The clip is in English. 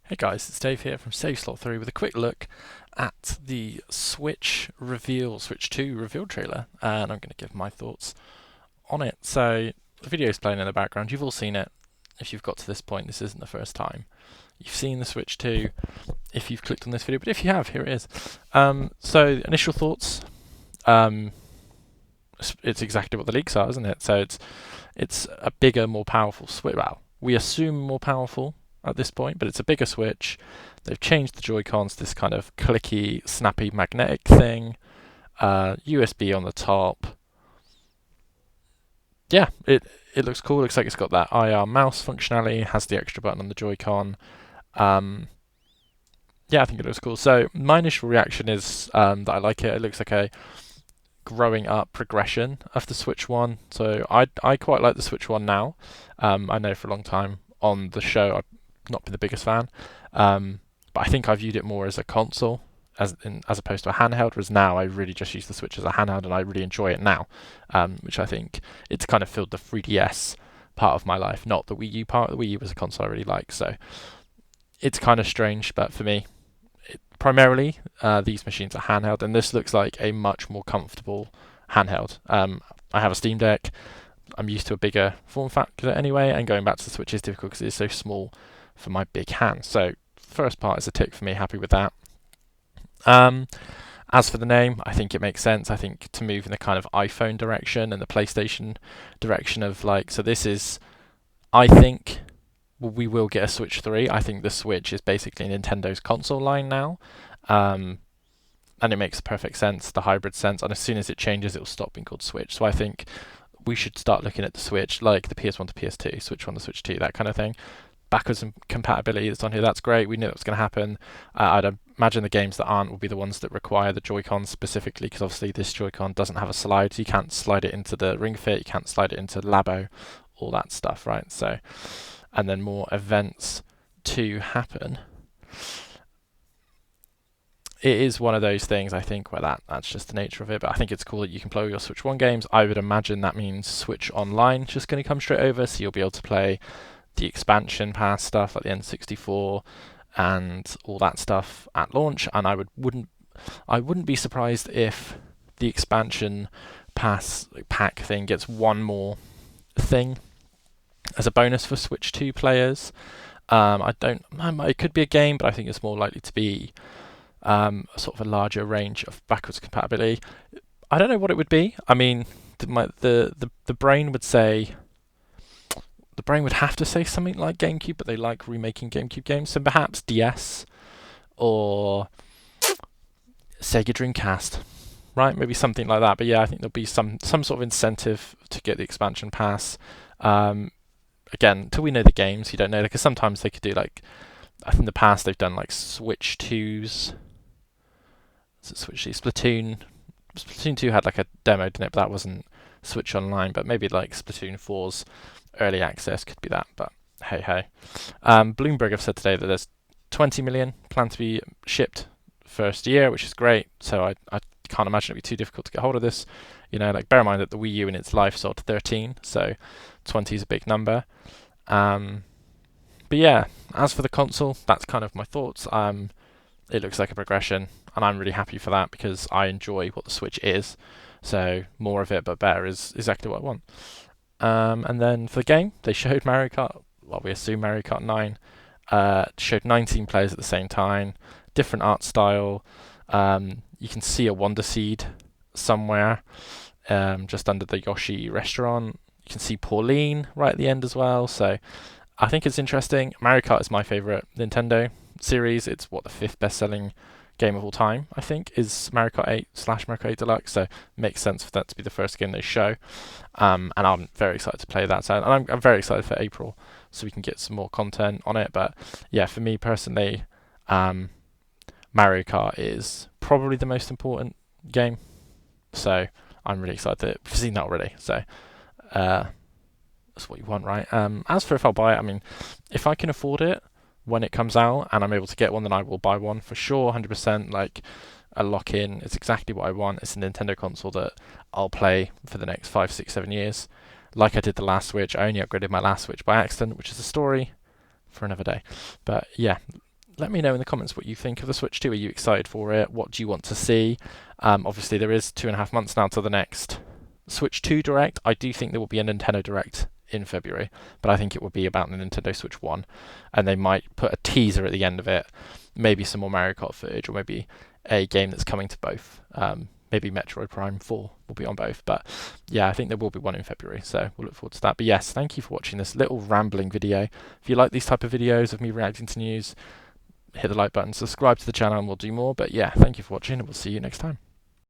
Hey guys, it's Dave here from Save Slot 3 with a quick look at the Switch 2 reveal trailer, and I'm going to give my thoughts on it. So, the video is playing in the background. You've all seen it. If you've got to this point, this isn't the first time. You've seen the Switch 2 if you've clicked on this video, but if you have, here it is. So, initial thoughts. Um, it's exactly what the leaks are, isn't it? So, it's a bigger, more powerful Switch. Well, we assume more powerful at this point, but it's a bigger Switch. They've changed the Joy-Cons to this kind of clicky, snappy, magnetic thing. USB on the top. Yeah, it looks cool. Looks like it's got that IR mouse functionality. Has the extra button on the Joy-Con. Yeah, I think it looks cool. So my initial reaction is that I like it. It looks like a growing up progression of the Switch One. So I quite like the Switch One now. I know for a long time on the show I've not been the biggest fan, but I think I viewed it more as a console as opposed to a handheld. Whereas now I really just use the Switch as a handheld, and I really enjoy it now, which I think it's kind of filled the 3DS part of my life, not the Wii U part. The Wii U was a console I really like, so it's kind of strange, but for me, primarily, these machines are handheld, and this looks like a much more comfortable handheld. I have a Steam Deck. I'm used to a bigger form factor anyway, and going back to the Switch is difficult because it's so small for my big hands. So, first part is a tick for me. Happy with that. As for the name, I think it makes sense. I think to move in the kind of iPhone direction and the PlayStation direction of like, so this is, I think we will get a Switch 3. I think the Switch is basically Nintendo's console line now. And it makes perfect sense, the hybrid sense. And as soon as it changes, it will stop being called Switch. So I think we should start looking at the Switch like the PS1 to PS2, Switch 1 to Switch 2, that kind of thing. Backwards compatibility that's on here, that's great. We knew that was going to happen. I'd imagine the games that aren't will be the ones that require the Joy-Con specifically, because obviously this Joy-Con doesn't have a slide. So you can't slide it into the Ring Fit, you can't slide it into Labo, all that stuff, right? So, and then more events to happen. It is one of those things, I think, where that's just the nature of it. But I think it's cool that you can play your Switch 1 games. I would imagine that means Switch Online is just going to come straight over, so you'll be able to play the expansion pass stuff like the N64 and all that stuff at launch. And I wouldn't be surprised if the expansion pass pack thing gets one more thing as a bonus for Switch 2 players. I don't. It could be a game, but I think it's more likely to be sort of a larger range of backwards compatibility. I don't know what it would be. I mean, the brain would say, the brain would have to say something like GameCube, but they like remaking GameCube games, so perhaps DS or Sega Dreamcast, right? Maybe something like that. But yeah, I think there'll be some sort of incentive to get the expansion pass. Again, till we know the games, you don't know, because sometimes they could do like, I think in the past they've done like Switch 2's. Switch 2, Splatoon 2 had like a demo, didn't it? But that wasn't Switch Online. But maybe like Splatoon 4's early access could be that. But hey hey. Bloomberg have said today that there's 20 million planned to be shipped first year, which is great. So I can't imagine it'd be too difficult to get hold of this. You know, like bear in mind that the Wii U in its life sold 13, so 20 is a big number. But yeah, as for the console, that's kind of my thoughts. It looks like a progression, and I'm really happy for that because I enjoy what the Switch is. So more of it, but better is exactly what I want. And then for the game, they showed Mario Kart. Well, we assume Mario Kart 9. Showed 19 players at the same time, different art style. You can see a Wonder Seed somewhere, just under the Yoshi restaurant. You can see Pauline right at the end as well. So I think it's interesting. Mario Kart is my favorite Nintendo series. It's the fifth best-selling game of all time, I think, is Mario Kart 8 / Mario Kart 8 Deluxe. So it makes sense for that to be the first game they show. And I'm very excited to play that. So, and I'm very excited for April, so we can get some more content on it. But yeah, for me personally, Mario Kart is probably the most important game. So I'm really excited that we've seen that already. So that's what you want, right? As for if I'll buy it, I mean, if I can afford it when it comes out and I'm able to get one, then I will buy one for sure, 100%. Like a lock-in, it's exactly what I want. It's a Nintendo console that I'll play for the next 5, 6, 7 years. Like I did the last Switch, I only upgraded my last Switch by accident, which is a story for another day. But yeah, let me know in the comments what you think of the Switch 2. Are you excited for it? What do you want to see? Obviously, there is 2.5 months now till the next Switch 2 Direct. I do think there will be a Nintendo Direct in February, but I think it will be about the Nintendo Switch 1, and they might put a teaser at the end of it, maybe some more Mario Kart footage, or maybe a game that's coming to both. Maybe Metroid Prime 4 will be on both, but yeah, I think there will be one in February, so we'll look forward to that. But yes, thank you for watching this little rambling video. If you like these type of videos of me reacting to news, hit the like button, subscribe to the channel, and we'll do more. But yeah, thank you for watching, and we'll see you next time.